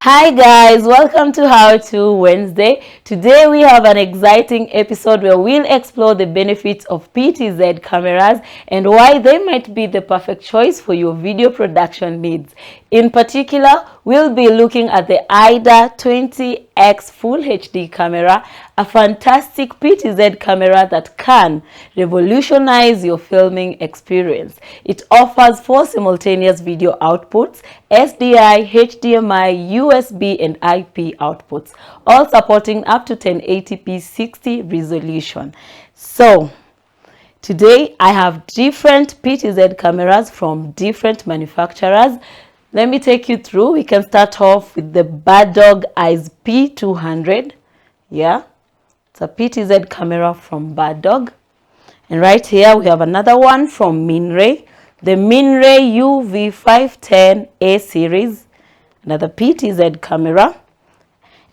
Hi guys, welcome to How To Wednesday. Today we have an exciting episode where we'll explore the benefits of PTZ cameras and why they might be the perfect choice for your video production needs. In particular, we'll be looking at the IDA 20X Full HD camera, a fantastic PTZ camera that can revolutionize your filming experience. It offers 4 simultaneous video outputs, SDI, HDMI, USB and IP outputs, all supporting up to 1080p 60 resolution. So today I have different PTZ cameras from different manufacturers. Let me take you through. We can start off with the Bardog Eyes P200. Yeah, it's a PTZ camera from Bardog. And right here we have another one from Minray, the Minray UV510A series, another PTZ camera.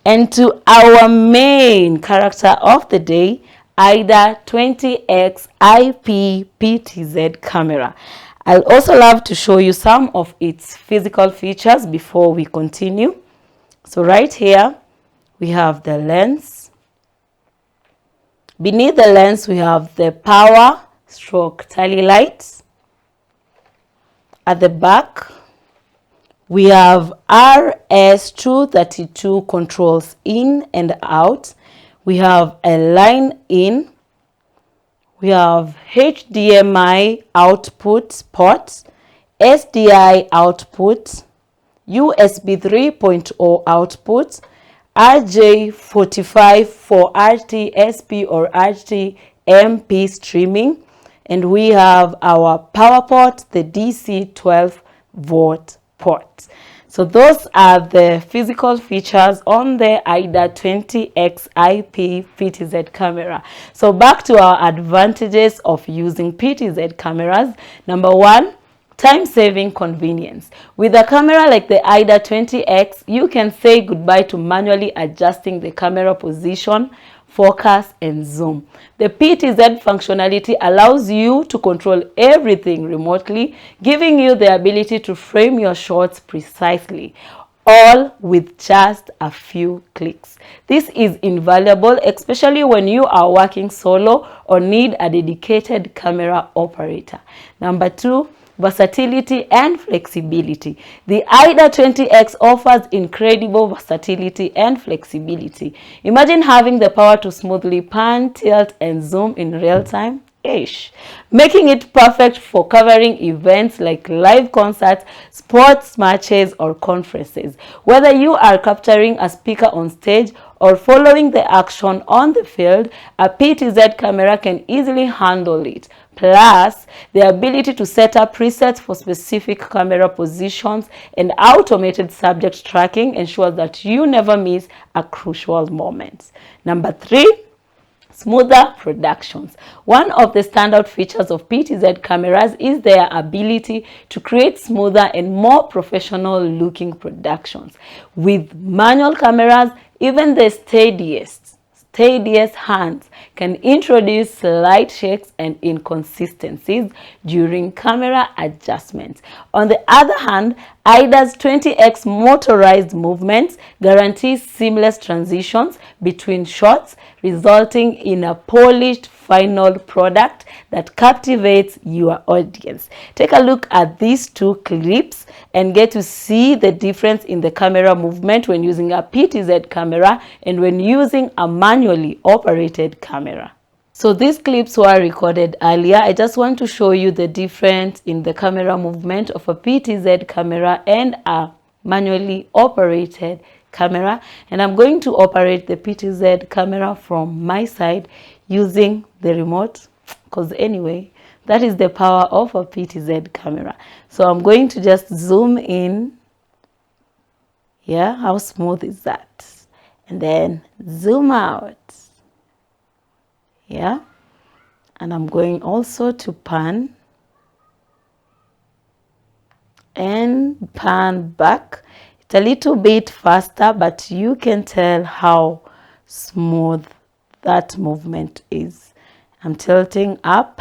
And to our main character of the day, IDA 20X IP PTZ camera. I'll also love to show you some of its physical features before we continue. So right here we have the lens. Beneath the lens we have the power stroke tally lights. At the back we have RS232 controls in and out. We have a line in. We have HDMI output ports, SDI output, USB 3.0 output, RJ45 for RTSP or RTMP streaming, and we have our power port, the DC 12 volt port. So those are the physical features on the IDA 20X IP PTZ camera. So back to our advantages of using PTZ cameras. Number one, time-saving convenience. With a camera like the IDA 20X, you can say goodbye to manually adjusting the camera position, focus and zoom. The PTZ functionality allows you to control everything remotely, giving you the ability to frame your shots precisely, all with just a few clicks. This is invaluable, especially when you are working solo or need a dedicated camera operator. Number two, versatility and flexibility. The IDA 20X offers incredible versatility and flexibility. Imagine having the power to smoothly pan, tilt, and zoom in real time. Making it perfect for covering events like live concerts, sports matches, or conferences. Whether you are capturing a speaker on stage or following the action on the field, a PTZ camera can easily handle it. Plus, the ability to set up presets for specific camera positions and automated subject tracking ensures that you never miss a crucial moment. Number three, smoother productions. One of the standout features of PTZ cameras is their ability to create smoother and more professional looking productions. With manual cameras, even the steadiest hands can introduce slight shakes and inconsistencies during camera adjustments. On the other hand, IDA's 20X motorized movements guarantee seamless transitions between shots, resulting in a polished final product that captivates your audience. Take a look at these two clips and get to see the difference in the camera movement when using a PTZ camera and when using a manually operated camera. So these clips were recorded earlier. I just want to show you the difference in the camera movement of a PTZ camera and a manually operated camera. And I'm going to operate the PTZ camera from my side using the remote, because anyway, that is the power of a PTZ camera. So I'm going to just zoom in. Yeah, how smooth is that? And then zoom out. Yeah, and I'm going also to pan and pan back. It's a little bit faster, but you can tell how smooth that movement is. I'm tilting up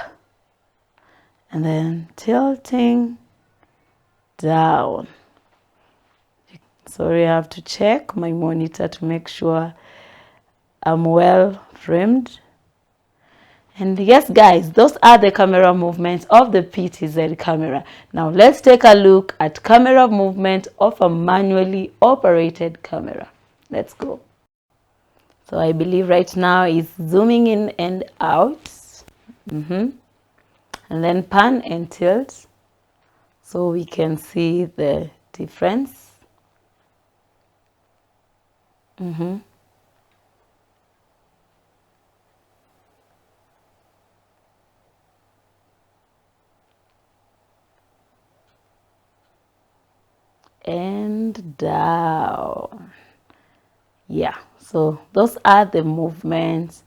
and then tilting down. Sorry, I have to check my monitor to make sure I'm well framed. And yes, guys, those are the camera movements of the PTZ camera. Now let's take a look at camera movement of a manually operated camera. Let's go. So I believe right now it's zooming in and out. And then pan and tilt so we can see the difference. And down. Yeah, so those are the movements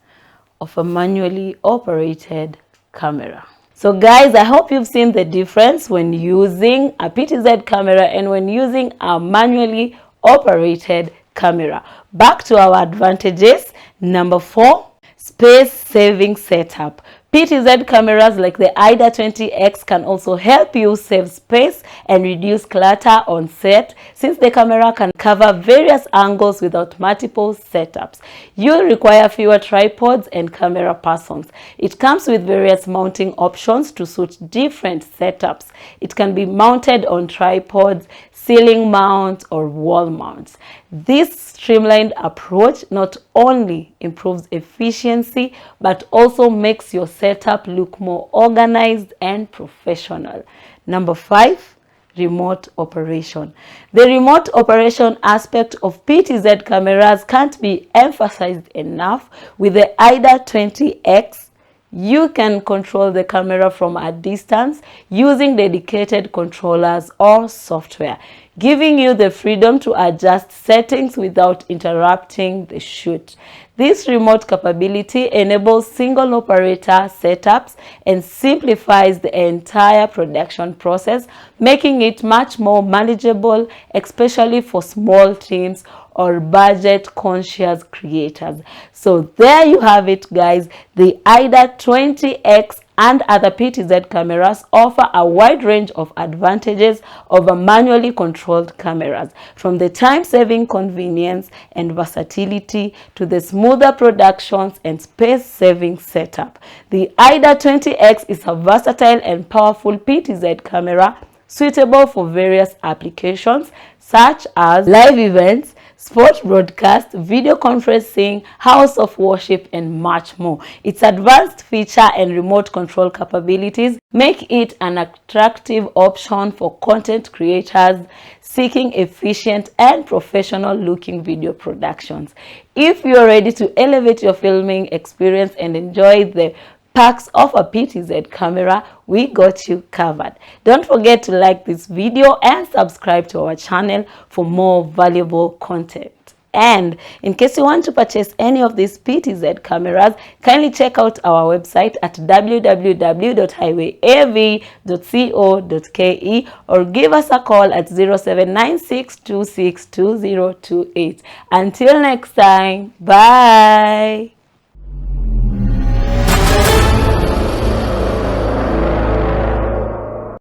of a manually operated camera. So guys, I hope you've seen the difference when using a PTZ camera and when using a manually operated camera. Back to our advantages. Number 4, space saving setup. PTZ cameras like the IDA 20X can also help you save space and reduce clutter on set, since the camera can cover various angles without multiple setups. You'll require fewer tripods and camera persons. It comes with various mounting options to suit different setups. It can be mounted on tripods, ceiling mounts, or wall mounts. This streamlined approach not only improves efficiency but also makes your setup look more organized and professional. Number 5, remote operation. The remote operation aspect of PTZ cameras can't be emphasized enough. With the IDA 20X, you can control the camera from a distance using dedicated controllers or software, giving you the freedom to adjust settings without interrupting the shoot. This remote capability enables single operator setups and simplifies the entire production process, making it much more manageable, especially for small teams or budget conscious creators. So there you have it, guys. The IDA 20X and other PTZ cameras offer a wide range of advantages over manually controlled cameras, from the time-saving convenience and versatility to the smoother productions and space-saving setup. The IDA 20X is a versatile and powerful PTZ camera suitable for various applications such as live events, sports broadcast, video conferencing, house of worship, and much more. Its advanced feature and remote control capabilities make it an attractive option for content creators seeking efficient and professional looking video productions. If you're ready to elevate your filming experience and enjoy the perks of a PTZ camera, we got you covered. Don't forget to like this video and subscribe to our channel for more valuable content. And in case you want to purchase any of these PTZ cameras, kindly check out our website at www.highwayav.co.ke or give us a call at 0796262028. Until next time, bye.